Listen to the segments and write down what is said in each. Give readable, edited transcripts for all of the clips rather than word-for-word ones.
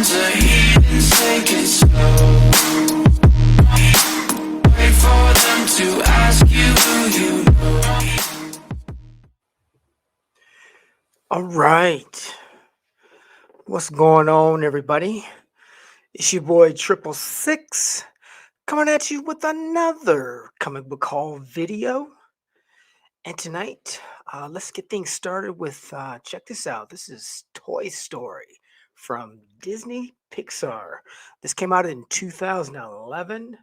bunch of heathens, take it slow. Wait for them to ask you who you know. All right. What's going on, everybody? It's your boy 666 coming at you with another comic book haul video. And tonight, let's get things started with check this out. This is Toy Story from Disney Pixar. This came out in 2011.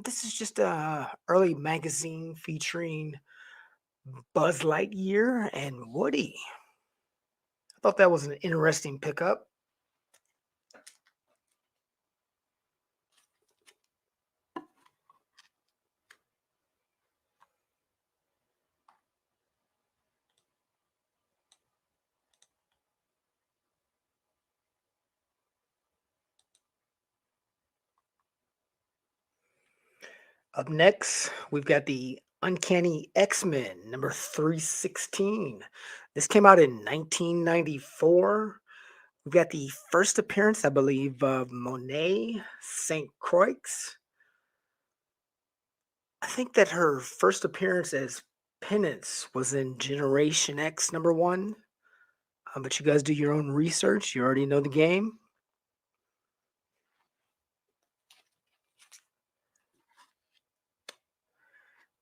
This is just a early magazine featuring Buzz Lightyear and Woody. I thought that was an interesting pickup. Up next, we've got the Uncanny X-Men number 316. This came out in 1994. We've got the first appearance, I believe, of Monet St. Croix. I think that her first appearance as Penance was in Generation X number 1. But you guys do your own research. You already know the game.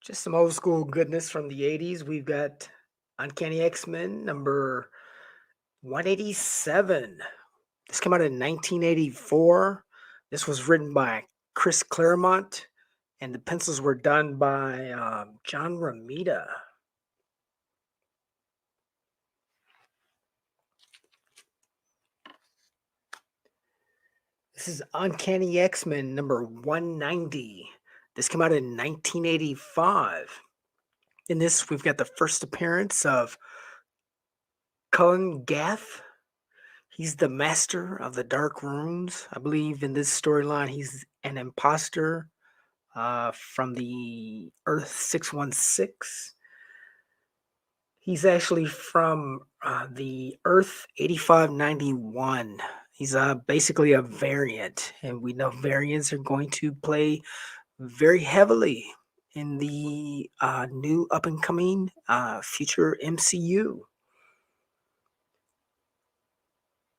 Just some old school goodness from the 80s. We've got Uncanny X-Men number 187. This came out in 1984. This was written by Chris Claremont, and the pencils were done by John Romita. This is Uncanny X-Men number 190. This came out in 1985. In this, we've got the first appearance of Cullen Gath. He's the master of the dark runes. I believe in this storyline, he's an imposter from the Earth 616. He's actually from the Earth 8591. He's basically a variant, and we know variants are going to play very heavily in the new up-and-coming future MCU.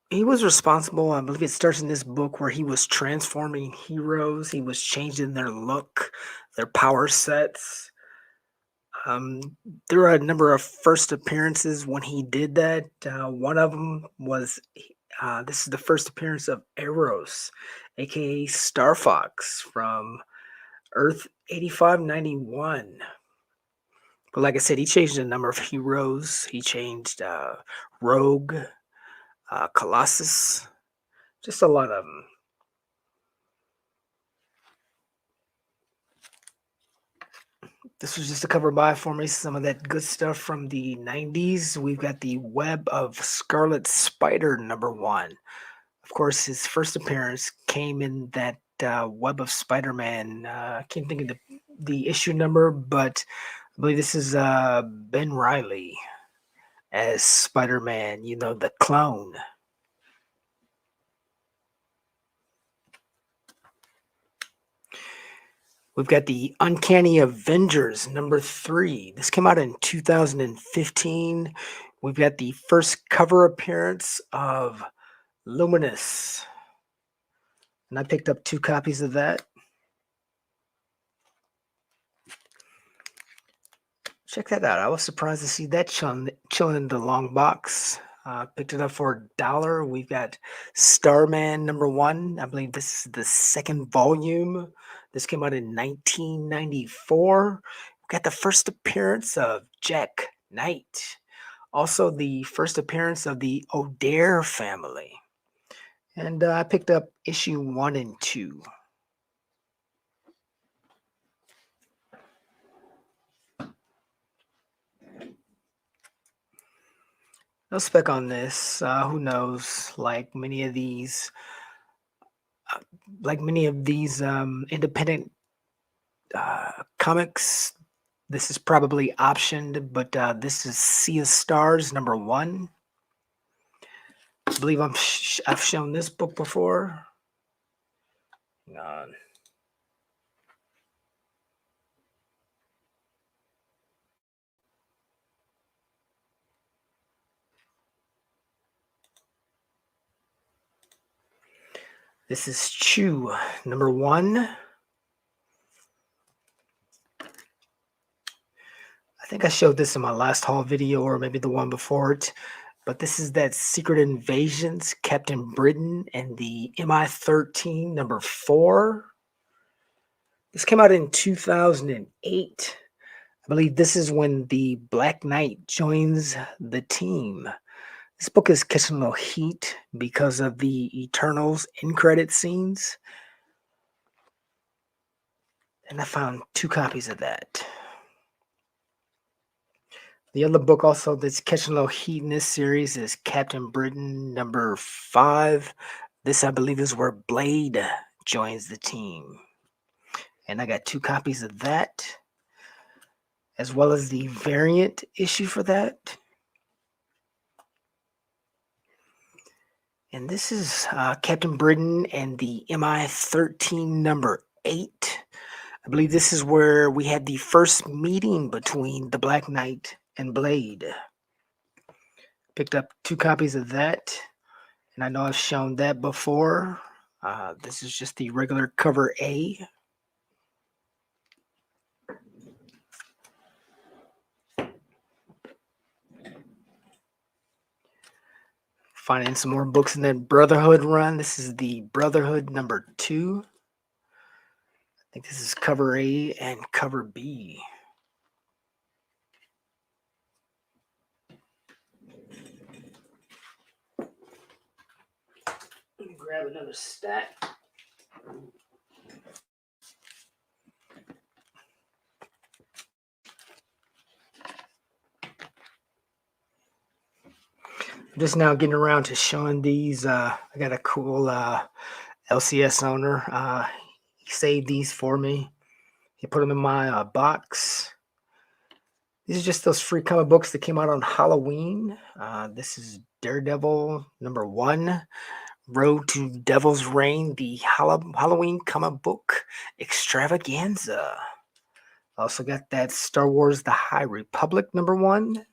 He was responsible, I believe it starts in this book, where he was transforming heroes. He was changing their look, their power sets. There were a number of first appearances when he did that. One of them was, this is the first appearance of Eros, aka Star Fox from Earth 8591. But like I said, he changed a number of heroes. He changed Rogue, Colossus, just a lot of them. This was just a cover by for me, some of that good stuff from the 90s. We've got the Web of Scarlet Spider number 1. Of course, his first appearance came in that Web of Spider-Man. I can't think of the issue number, but I believe this is Ben Reilly as Spider-Man, you know, the clone. We've got the Uncanny Avengers number 3. This came out in 2015. We've got the first cover appearance of Luminous. And I picked up 2 copies of that. Check that out. I was surprised to see that chilling in the long box. Picked it up for $1. We've got Starman number 1. I believe this is the second volume. This came out in 1994. We got the first appearance of Jack Knight. Also, the first appearance of the O'Dare family. And I picked up issue 1 and 2. No spec on this. Who knows? Like many of these independent comics, this is probably optioned, but this is Sea of Stars number 1. believe I've shown this book before. Hang on. This is Chew number 1. I think I showed this in my last haul video or maybe the one before it, but this is that Secret Invasions, Captain Britain and the MI-13 number 4. This came out in 2008. I believe this is when the Black Knight joins the team. This book is catching a little heat because of the Eternals end credit scenes. And I found 2 copies of that. The other book also that's catching a little heat in this series is Captain Britain number 5. This, I believe, is where Blade joins the team. And I got 2 copies of that, as well as the variant issue for that. And this is Captain Britain and the MI-13 number 8. I believe this is where we had the first meeting between the Black Knight and Blade. Picked up 2 copies of that, and I know I've shown that before. This is just the regular cover A. Finding some more books in that Brotherhood run. This is the Brotherhood number 2. I think this is cover A and cover B. Let me grab another stack. I'm just now getting around to showing these. I got a cool LCS owner. He saved these for me. He put them in my box. These are just those free comic books that came out on Halloween. This is Daredevil number 1, Road to Devil's Reign, the Halloween comic book extravaganza. Also got that Star Wars The High Republic number 1,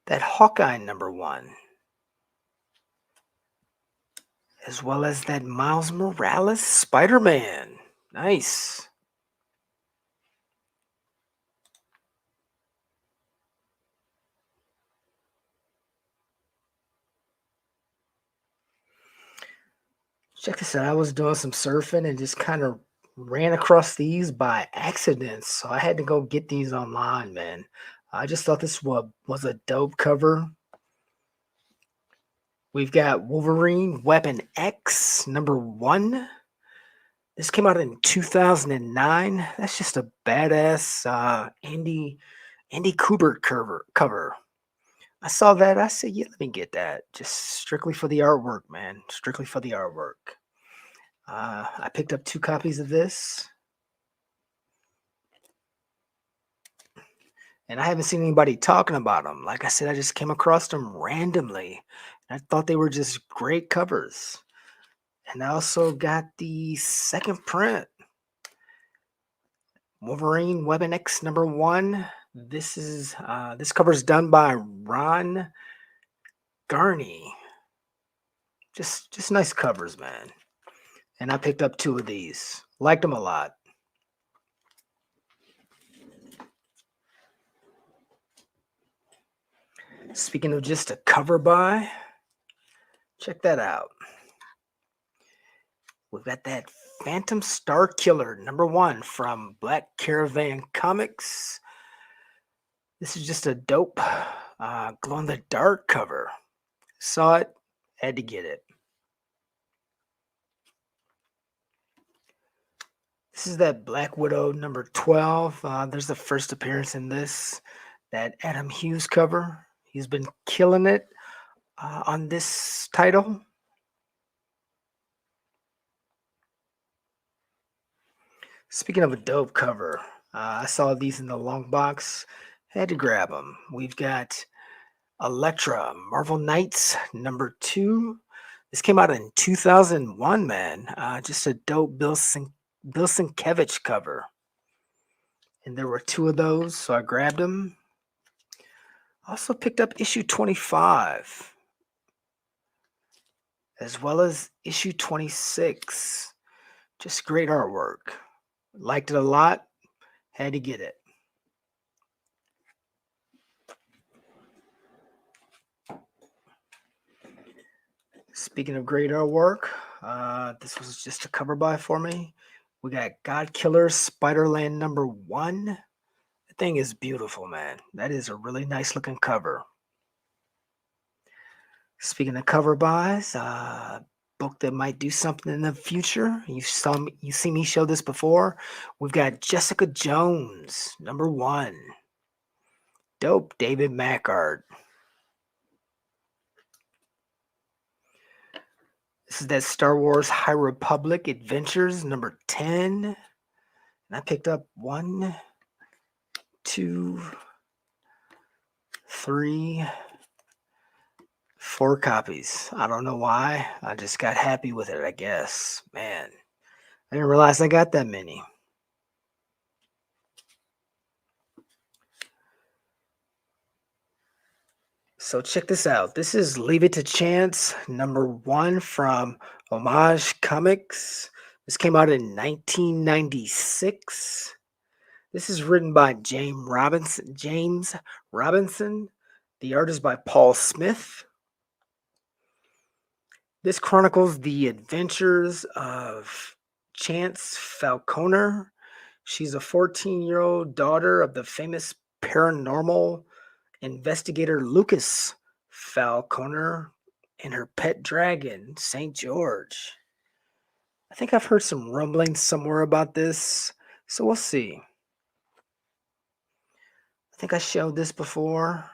that Hawkeye number 1, as well as that Miles Morales Spider-Man. Nice. Check this out. I was doing some surfing and just kind of ran across these by accident. So I had to go get these online, man. I just thought this was a dope cover. We've got Wolverine Weapon X number 1. This came out in 2009. That's just a badass Andy Kubert cover. I saw that. I said, yeah, let me get that. Just strictly for the artwork, man. Strictly for the artwork. I picked up 2 copies of this. And I haven't seen anybody talking about them. Like I said, I just came across them randomly. I thought they were just great covers. And I also got the second print. Wolverine Weapon X number 1. This cover is done by Ron Garney. Just nice covers, man. And I picked up 2 of these. Liked them a lot. Speaking of just a cover buy, check that out. We've got that Phantom Star Killer number 1 from Black Caravan Comics. This is just a dope glow-in-the-dark cover. Saw it, had to get it. This is that Black Widow number 12. There's the first appearance in this, that Adam Hughes cover. He's been killing it on this title. Speaking of a dope cover, I saw these in the long box. Had to grab them. We've got Elektra, Marvel Knights number 2. This came out in 2001, man. Just a dope Bill Sienkiewicz cover. And there were 2 of those, so I grabbed them. Also picked up issue 25, as well as issue 26. Just great artwork. Liked it a lot. Had to get it. Speaking of great artwork, this was just a cover by for me. We got Godkiller Spider-Man number 1. The thing is beautiful, man. That is a really nice looking cover. Speaking of cover buys, book that might do something in the future. You see me show this before. We've got Jessica Jones number 1. Dope David Mackard. This is that Star Wars High Republic Adventures number 10. And I picked up 1, 2, 3, 4 copies. I don't know why. I just got happy with it, I guess. Man, I didn't realize I got that many. So check this out. This is Leave It to Chance number 1 from Homage Comics. This came out in 1996. This is written by James Robinson. The art is by Paul Smith. This chronicles the adventures of Chance Falconer. She's a 14-year-old daughter of the famous paranormal investigator Lucas Falconer and her pet dragon, St. George. I think I've heard some rumblings somewhere about this, so we'll see. I think I showed this before.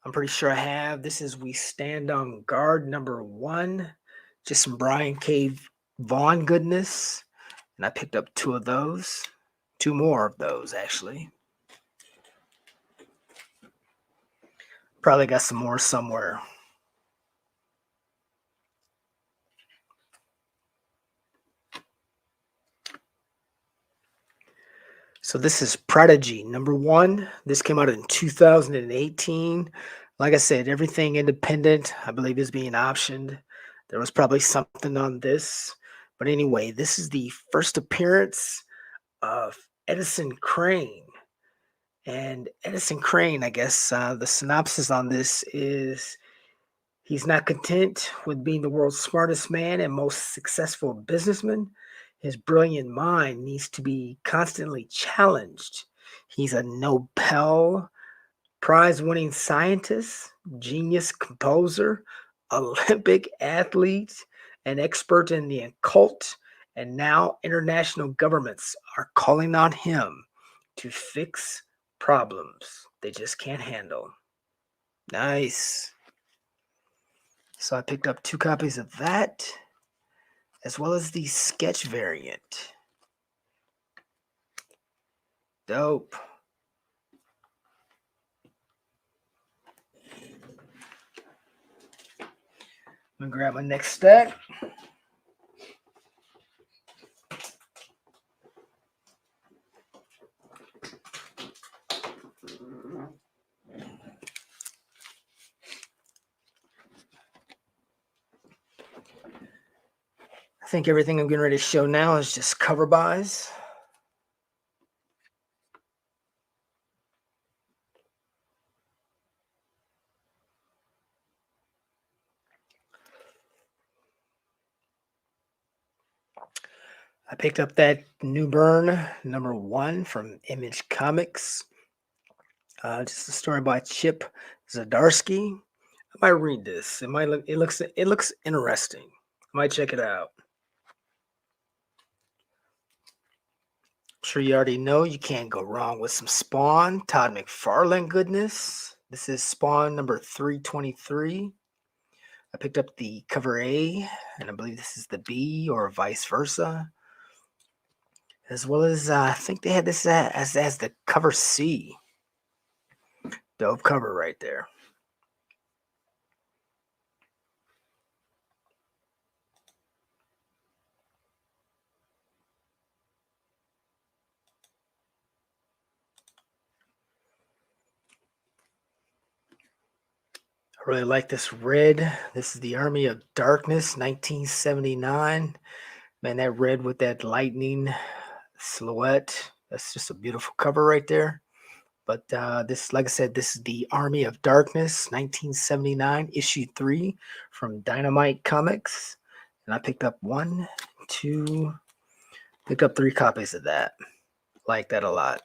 I'm pretty sure I have. This is We Stand on Guard number 1. Just some Brian K. Vaughan goodness. And I picked up 2 of those. 2 more of those, actually. Probably got some more somewhere. So this is Prodigy number 1. This came out in 2018. Like I said, everything independent, I believe, is being optioned. There was probably something on this. But anyway, this is the first appearance of Edison Crane. And Edison Crane, I guess the synopsis on this is he's not content with being the world's smartest man and most successful businessman. His brilliant mind needs to be constantly challenged. He's a Nobel Prize-winning scientist, genius composer, Olympic athlete, an expert in the occult, and now international governments are calling on him to fix problems they just can't handle. Nice. So I picked up 2 copies of that, as well as the sketch variant. Dope. I'm gonna grab my next stack. I think everything I'm getting ready to show now is just cover buys. I picked up that New Burn number 1 from Image Comics. Just a story by Chip Zdarsky. I might read this. It looks interesting. I might check it out. I'm sure you already know you can't go wrong with some Spawn, Todd McFarlane goodness. This is Spawn number 323. I picked up the cover A, and I believe this is the B or vice versa. As well as I think they had this as the cover C. Dope cover right there. Really like this red. This is the Army of Darkness, 1979. Man, that red with that lightning silhouette. That's just a beautiful cover right there. But this, like I said, this is the Army of Darkness, 1979, issue 3 from Dynamite Comics. And I picked up picked up 3 copies of that. Like that a lot.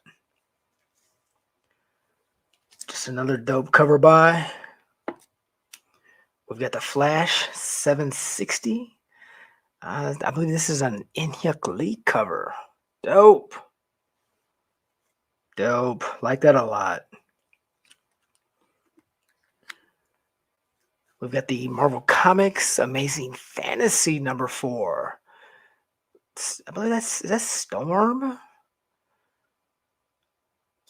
Just another dope cover by. We've got the Flash 760. I believe this is an Inhyuk Lee cover. Dope. Dope. Like that a lot. We've got the Marvel Comics Amazing Fantasy number 4. I believe that's Storm.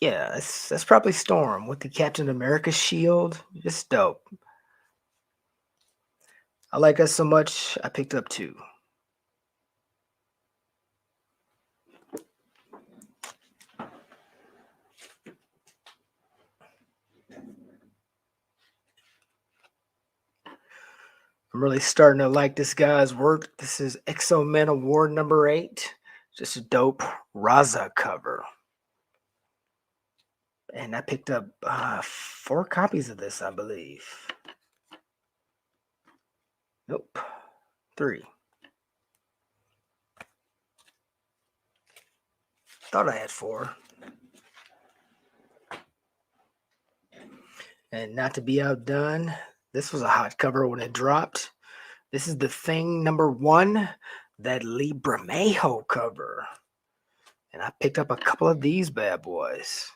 Yeah, that's probably Storm with the Captain America shield. Just dope. I like us so much, I picked up 2. I'm really starting to like this guy's work. This is Exo Men Award number 8. Just a dope Raza cover. And I picked up 4 copies of this, I believe. Nope. 3. Thought I had 4. And not to be outdone, this was a hot cover when it dropped. This is The Thing number 1, that Lee Bermejo cover. And I picked up a couple of these bad boys.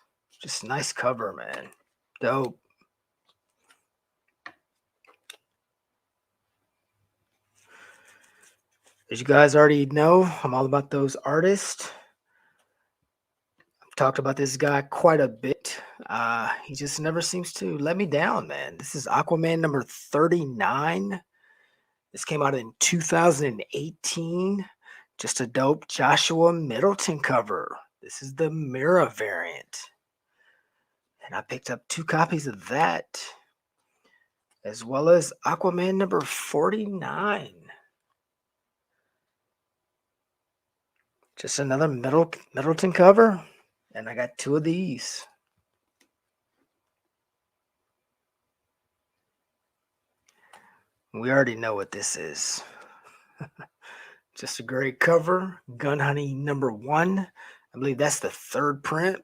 Just nice cover, man. Dope. As you guys already know, I'm all about those artists. I've talked about this guy quite a bit. He just never seems to let me down, man. This is Aquaman number 39. This came out in 2018. Just a dope Joshua Middleton cover. This is the Mira variant. And I picked up 2 copies of that, as well as Aquaman number 49. Just another Middleton cover. And I got 2 of these. We already know what this is. Just a great cover. Gun Hunting number 1. I believe that's the 3rd print.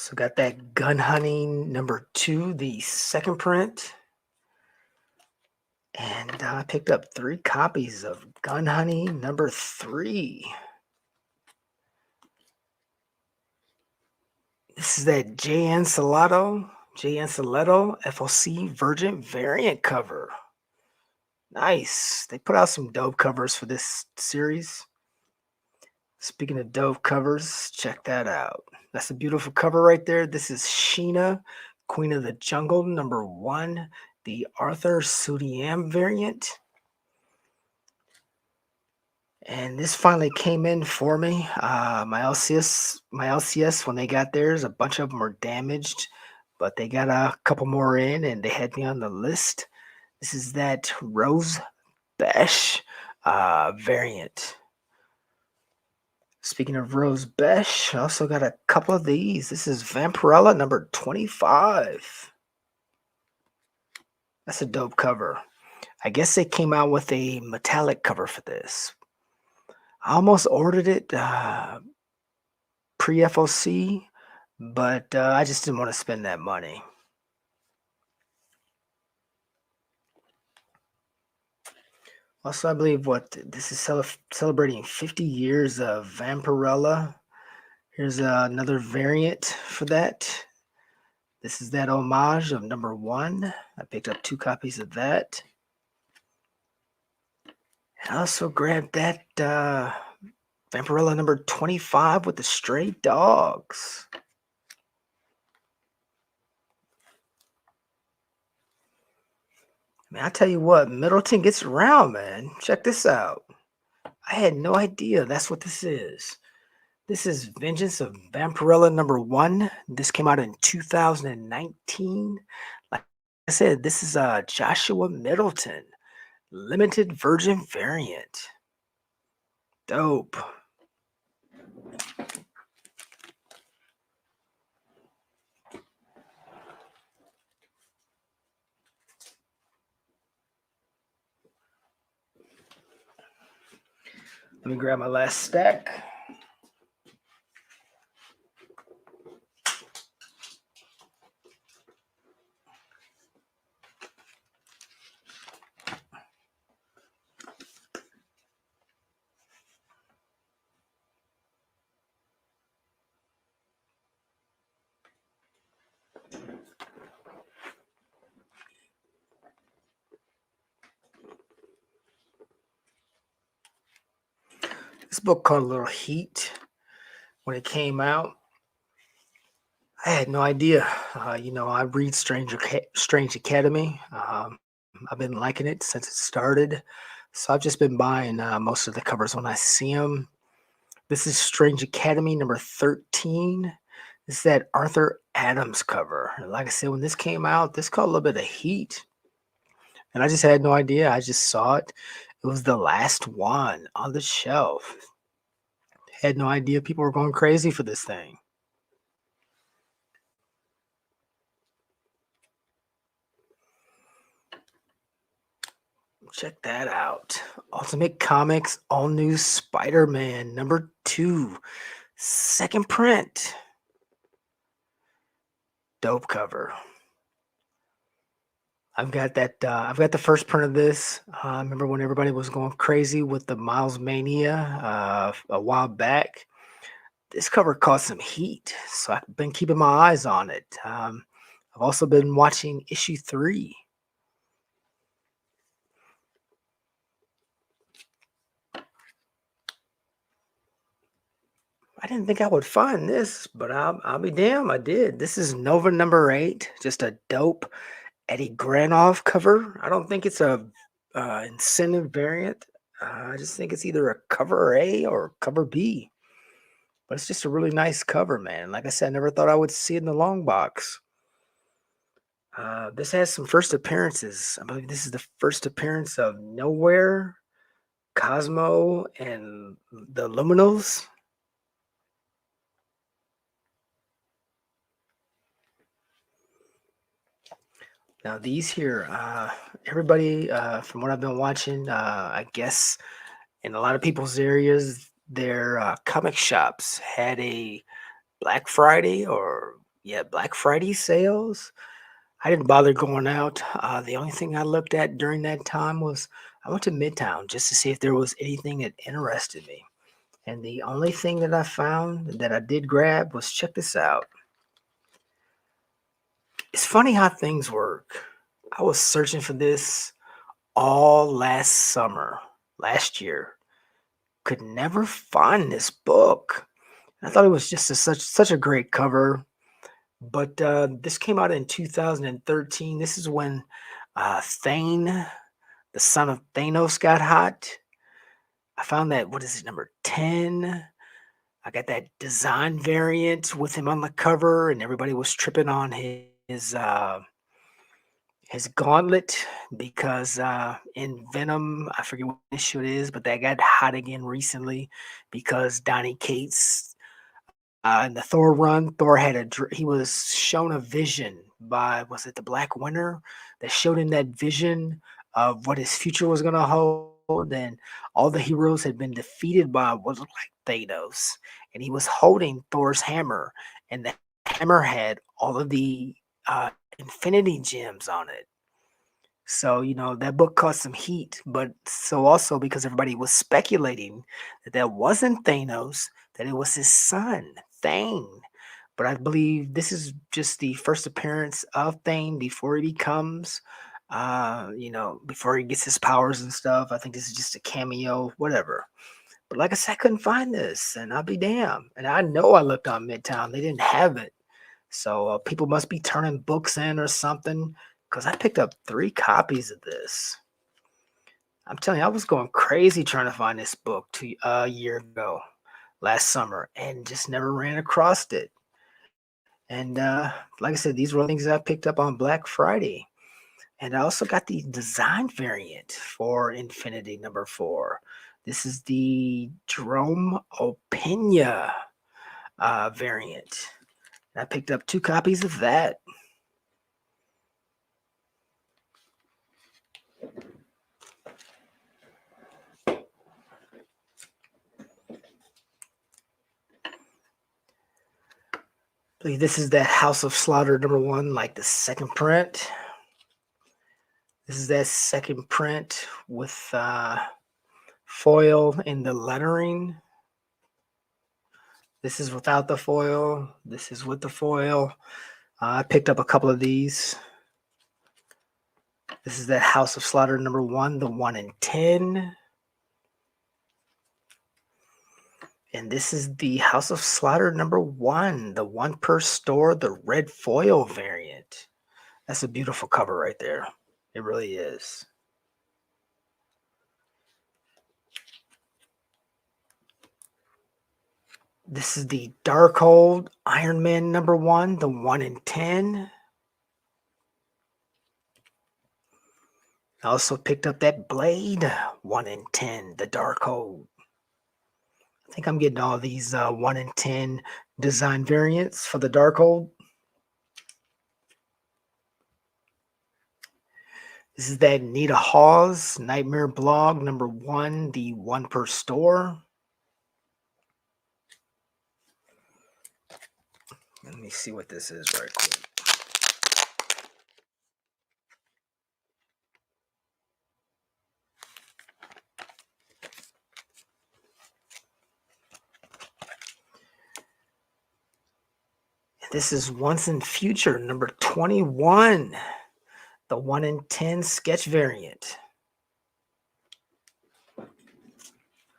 So got that Gun Hunting number 2, the 2nd print. And I picked up 3 copies of Gun Hunting number 3. This is that Jay Ancilotto FOC Virgin variant cover. Nice. They put out some dope covers for this series. Speaking of dope covers, check that out. That's a beautiful cover right there. This is Sheena, Queen of the Jungle number 1, the Arthur Sudiam variant. And this finally came in for me. My LCS, when they got theirs, a bunch of them were damaged, but they got a couple more in, and they had me on the list. This is that Rose Besh variant. Speaking of Rose Besh, I also got a couple of these. This is Vampirella number 25. That's a dope cover. I guess they came out with a metallic cover for this. I almost ordered it pre-FOC, but I just didn't want to spend that money. Also, I believe this is celebrating 50 years of Vampirella. Here's another variant for that. This is that homage of number one. I picked up 2 copies of that. And I also grabbed that Vampirella number 25 with the stray dogs. Man, I tell you what, Middleton gets around, man. Check this out. I had no idea that's what this is. This is Vengeance of Vampirella number one. This came out in 2019. Like I said, this is Joshua Middleton, limited virgin variant. Dope. Let me grab my last stack. This book called A Little Heat. When it came out, I had no idea. I read Strange Academy. I've been liking it since it started. So I've just been buying most of the covers when I see them. This is Strange Academy number 13. This is that Arthur Adams cover. And like I said, when this came out, this caught a little bit of heat. And I just had no idea. I just saw it. It was the last one on the shelf. Had no idea people were going crazy for this thing. Check that out. Ultimate Comics All New Spider-Man number 2. Second print. Dope cover. I've got that. I've got the first print of this. I remember when everybody was going crazy with the Miles Mania a while back. This cover caught some heat, so I've been keeping my eyes on it. I've also been watching issue 3. I didn't think I would find this, but I'll be damned, I did. This is Nova number 8, just a dope Eddie Granoff cover. I don't think it's a incentive variant. I just think it's either a cover A or cover B. But it's just a really nice cover, man. Like I said, I never thought I would see it in the long box. This has some first appearances. I believe this is the first appearance of Nowhere, Cosmo, and the Luminals. Now these here, everybody, from what I've been watching, I guess in a lot of people's areas, their comic shops had a Black Friday sales. I didn't bother going out. The only thing I looked at during that time was I went to Midtown just to see if there was anything that interested me. And the only thing that I found that I did grab was, check this out. It's funny how things work. I was searching for this all last year. Could never find this book. I thought it was just such a great cover. But this came out in 2013. This is when Thane, the son of Thanos, got hot. I found that, what is it, number 10? I got that design variant with him on the cover, and everybody was tripping on his gauntlet because in Venom, I forget what issue it is, but that got hot again recently because Donny Cates in the Thor run, Thor had he was shown a vision by, was it the Black Winter, that showed him that vision of what his future was going to hold. And all the heroes had been defeated by what looked like Thanos, and he was holding Thor's hammer, and the hammer had all of the Infinity Gems on it. So, that book caught some heat, but so also because everybody was speculating that wasn't Thanos, that it was his son, Thane. but I believe this is just the first appearance of Thane before he becomes, before he gets his powers and stuff. I think this is just a cameo, whatever. But like I said, I couldn't find this, and I'll be damned. And I know I looked on Midtown; they didn't have it. So people must be turning books in or something, because I picked up 3 copies of this. I'm telling you, I was going crazy trying to find this book a year ago, last summer, and just never ran across it. And like I said, these were things I picked up on Black Friday. And I also got the design variant for Infinity number 4. This is the Drome Opina variant. And I picked up 2 copies of that. I believe this is that House of Slaughter number 1, like the second print. This is that second print with foil in the lettering. This is without the foil. This is with the foil. I picked up a couple of these. This is that House of Slaughter number 1, the 1 in 10. And this is the House of Slaughter number 1, the 1 per store, the red foil variant. That's a beautiful cover right there. It really is. This is the Darkhold Iron Man number 1, the 1 in 10. I also picked up that Blade 1 in 10, the Darkhold. I think I'm getting all these 1 in 10 design variants for the Darkhold. This is that Nita Hawes Nightmare Blog number 1, the 1 per store. Let me see what this is right quick. This is Once in Future number 21, the 1 in 10 sketch variant. Let me see what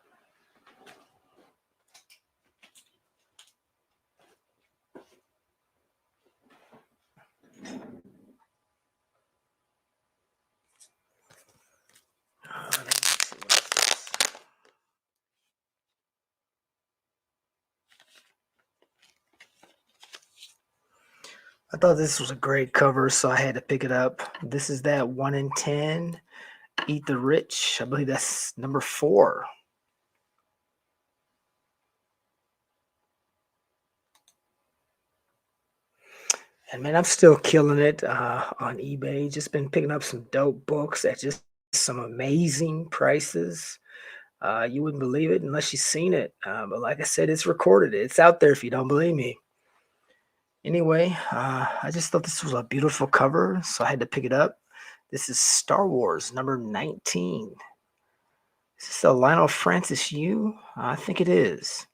is this. I thought this was a great cover, so I had to pick it up. This is that 1 in 10 Eat the Rich. I believe that's number 4. And man, I'm still killing it on eBay. Just been picking up some dope books at just some amazing prices. You wouldn't believe it unless you've seen it. But like I said, it's recorded. It's out there if you don't believe me. Anyway, I just thought this was a beautiful cover, so I had to pick it up. This is Star Wars number 19. Is this a Lionel Francis Yu? I think it is.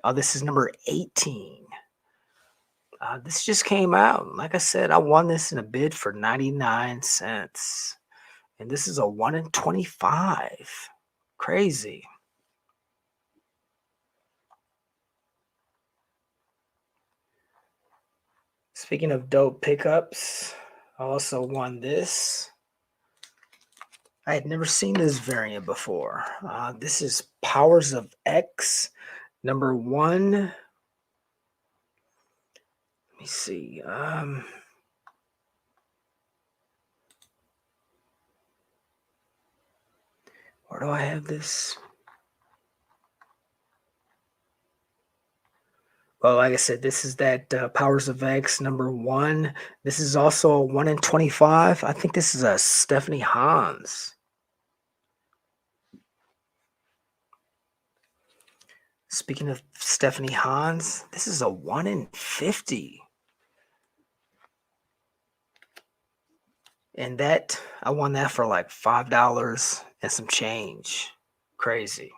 Oh, this is number 18. This just came out. Like I said, I won this in a bid for 99 cents. And this is a 1 in 25. Crazy. Speaking of dope pickups, I also won this. I had never seen this variant before. This is Powers of X number 1. Let me see. Where do I have this? Well, like I said, this is that Powers of X number 1. This is also a 1 in 25. I think this is a Stephanie Hans. Speaking of Stephanie Hans, this is a 1 in 50. And that, I won that for like $5 and some change. Crazy.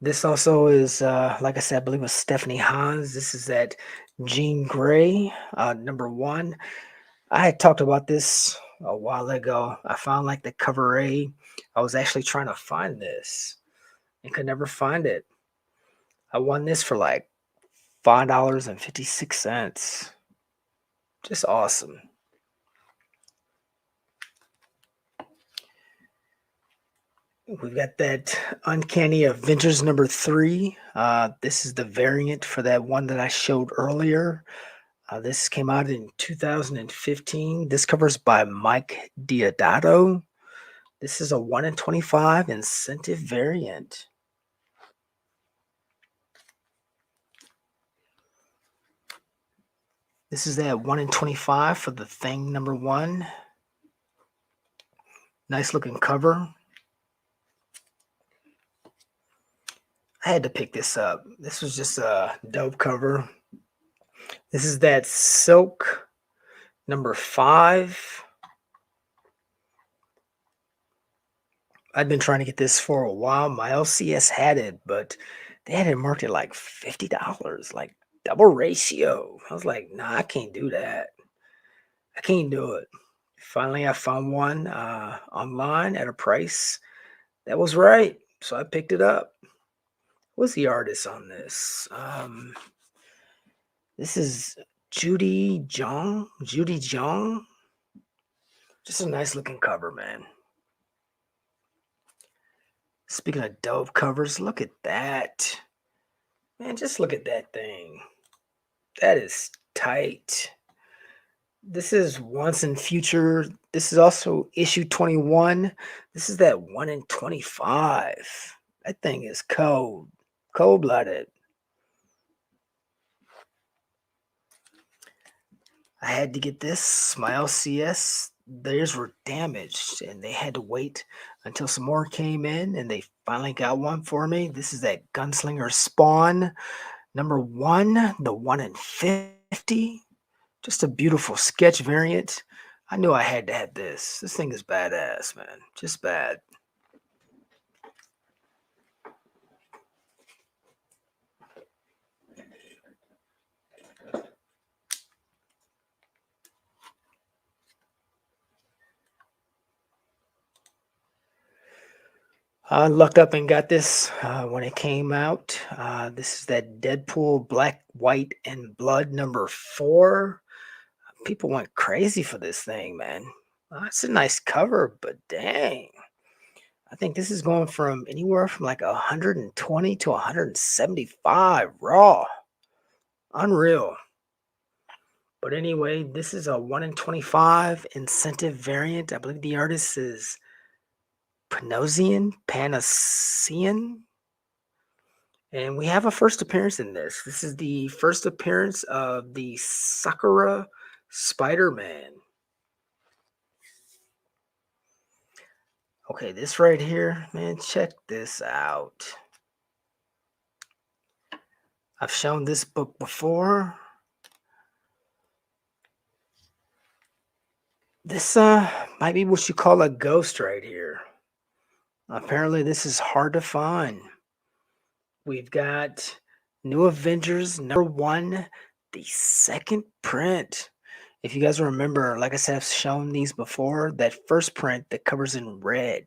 This also is, like I said, I believe it was Stephanie Hans. This is that Jean Grey, number one. I had talked about this a while ago. I found like the cover A. I was actually trying to find this and could never find it. I won this for like $5.56. Just awesome. We've got that Uncanny Avengers number three. This is the variant for that one that I showed earlier. This came out in 2015. This covers by Mike Diodato. This is a 1 in 25 incentive variant. This is that 1 in 25 for the Thing number one. Nice looking cover. I had to pick this up. This was just a dope cover. This is that Silk number 5. I've been trying to get this for a while. My LCS had it, but they had it marked at like $50, like double ratio. I was like, nah, I can't do that. I can't do it. Finally, I found one online at a price that was right. So I picked it up. What's the artist on this? This is Judy Jung. Judy Jung. Just a nice looking cover, man. Speaking of dope covers, look at that. Man, just look at that thing. That is tight. This is Once and Future. This is also issue 21. This is that 1 in 25. That thing is cold. Cold-blooded. I had to get this. My LCS, theirs were damaged, and they had to wait until some more came in, and they finally got one for me. This is that Gunslinger Spawn number one, the 1 in 50. Just a beautiful sketch variant. I knew I had to have this. This thing is badass, man. Just bad. I lucked up and got this when it came out. This is that Deadpool Black, White, and Blood number 4. People went crazy for this thing, man. It's a nice cover, but dang. I think this is going from anywhere from like 120 to 175 raw. Unreal. But anyway, this is a 1 in 25 incentive variant. I believe the artist is Panosian. And we have a first appearance in this. This is the first appearance of the Sakura Spider-Man. Okay, this right here, man, check this out. I've shown this book before. This might be what you call a ghost right here. Apparently, this is hard to find. We've got New Avengers number 1, the second print. If you guys remember, like I said, I've shown these before. That first print that covers in red.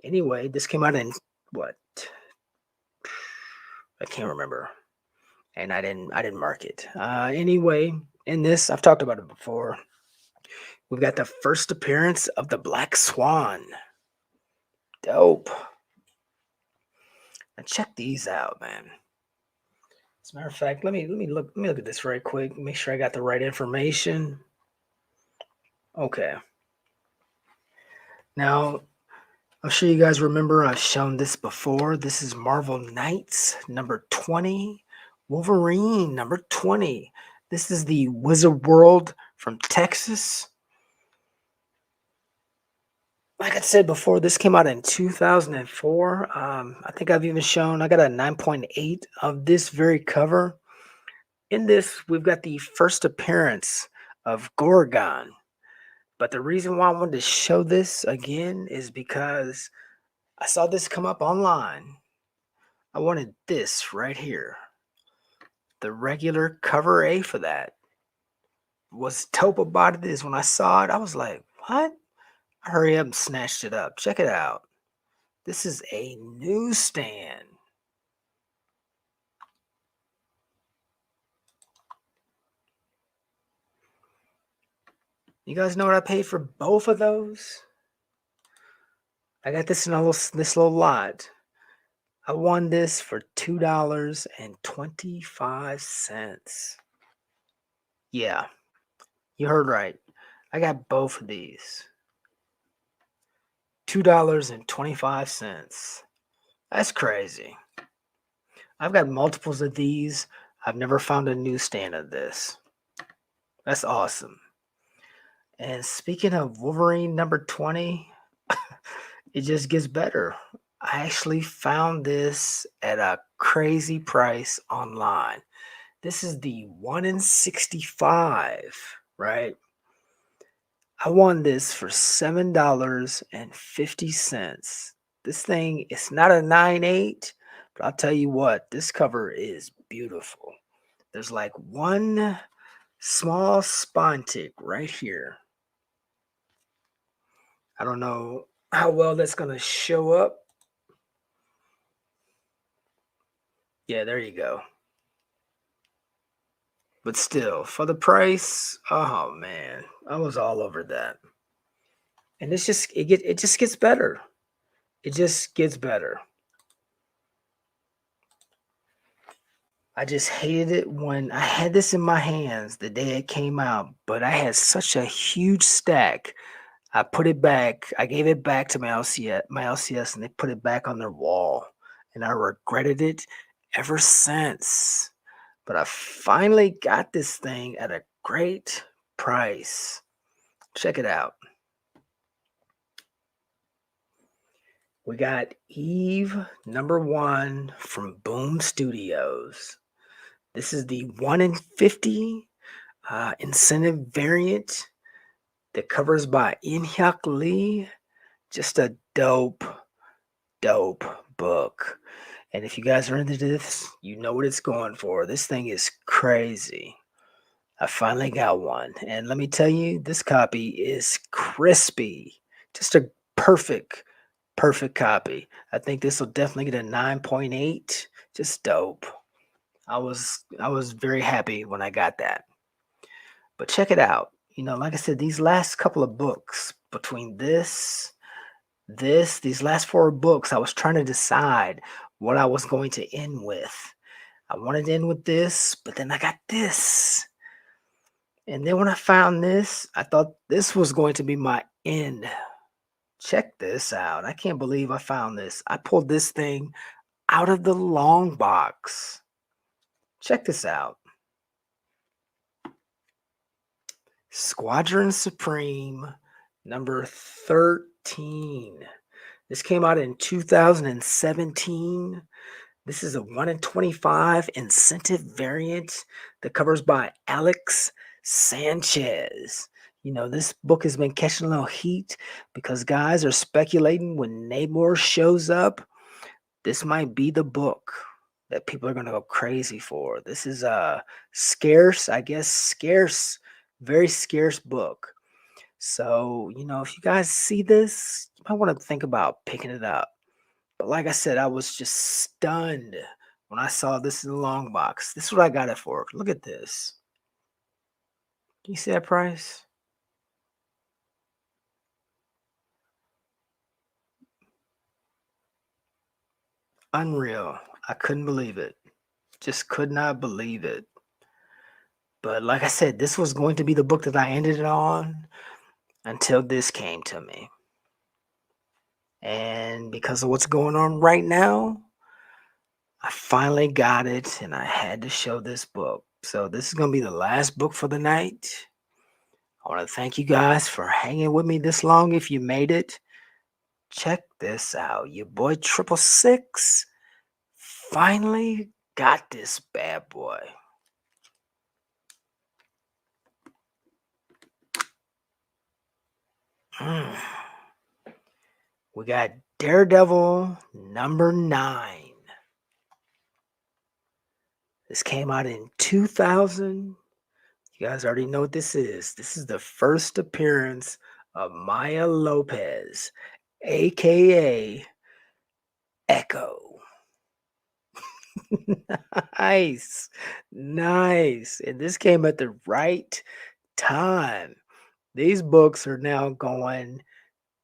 Anyway, this came out in what? I can't remember, and I didn't mark it. Anyway, in this, I've talked about it before. We've got the first appearance of the Black Swan. Dope. Now check these out, man. As a matter of fact, let me look at this right quick. Make sure I got the right information. Okay. Now, I'm sure you guys remember I've shown this before. This is Marvel Knights number 20, Wolverine number 20. This is the Wizard World from Texas. Like I said before, this came out in 2004. I think I've even shown, I got a 9.8 of this very cover. In this, we've got the first appearance of Gorgon. But the reason why I wanted to show this again is because I saw this come up online. I wanted this right here. The regular cover A for that. Was dope about it is when I saw it, I was like, what? I hurry up and snatched it up. Check it out. This is a newsstand. You guys know what I paid for both of those? I got this in this little lot. I won this for $2.25. Yeah, you heard right. I got both of these. $2.25. That's crazy. I've got multiples of these. I've never found a newsstand of this. That's awesome. And speaking of Wolverine number 20, it just gets better. I actually found this at a crazy price online. This is the 1 in 65, right? I won this for $7.50. This thing is not a 9.8, but I'll tell you what, this cover is beautiful. There's like one small spawn tick right here. I don't know how well that's going to show up. Yeah, there you go. But still, for the price, oh man, I was all over that. And it just gets better. It just gets better. I just hated it when I had this in my hands the day it came out, but I had such a huge stack. I put it back. I gave it back to my LCS, and they put it back on their wall. And I regretted it ever since. But I finally got this thing at a great price. Check it out. We got Eve number 1 from Boom Studios. This is the 1 in 50 incentive variant. The covers by In-hyuk Lee. Just a dope book. And if you guys are into this, you know what it's going for. This thing is crazy. I finally got one. And let me tell you, this copy is crispy. Just a perfect copy. I think this will definitely get a 9.8. Just dope. I was very happy when I got that. But check it out. You know, like I said, these last couple of books, between these last 4 books, I was trying to decide what I was going to end with. I wanted to end with this, but then I got this. And then when I found this, I thought this was going to be my end. Check this out. I can't believe I found this. I pulled this thing out of the long box. Check this out. Squadron Supreme number 13. This came out in 2017. This is a 1 in 25 incentive variant. The cover's by Alex Sanchez. You know, this book has been catching a little heat because guys are speculating when Namor shows up, this might be the book that people are going to go crazy for. This is a scarce, very scarce book. So, you know, if you guys see this, you might want to think about picking it up. But like I said, I was just stunned when I saw this in the long box. This is what I got it for. Look at this. Can you see that price? Unreal. I couldn't believe it. Just could not believe it. But like I said, this was going to be the book that I ended it on until this came to me. And because of what's going on right now, I finally got it and I had to show this book. So this is going to be the last book for the night. I want to thank you guys for hanging with me this long if you made it. Check this out. Your boy 666 finally got this bad boy. We got Daredevil number 9. This came out in 2000. You guys already know what this is. This is the first appearance of Maya Lopez, aka Echo. Nice. Nice. And this came at the right time. These books are now going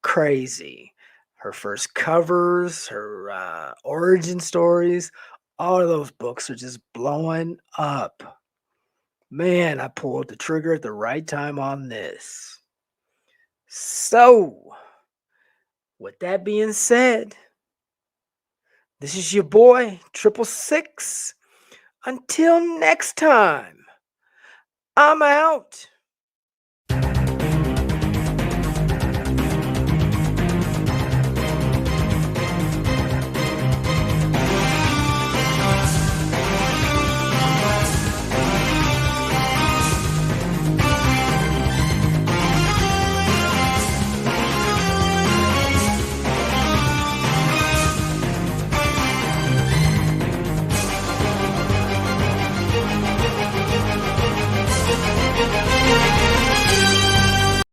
crazy. Her first covers, her origin stories, all of those books are just blowing up. Man, I pulled the trigger at the right time on this. So, with that being said, this is your boy, 666. Until next time, I'm out.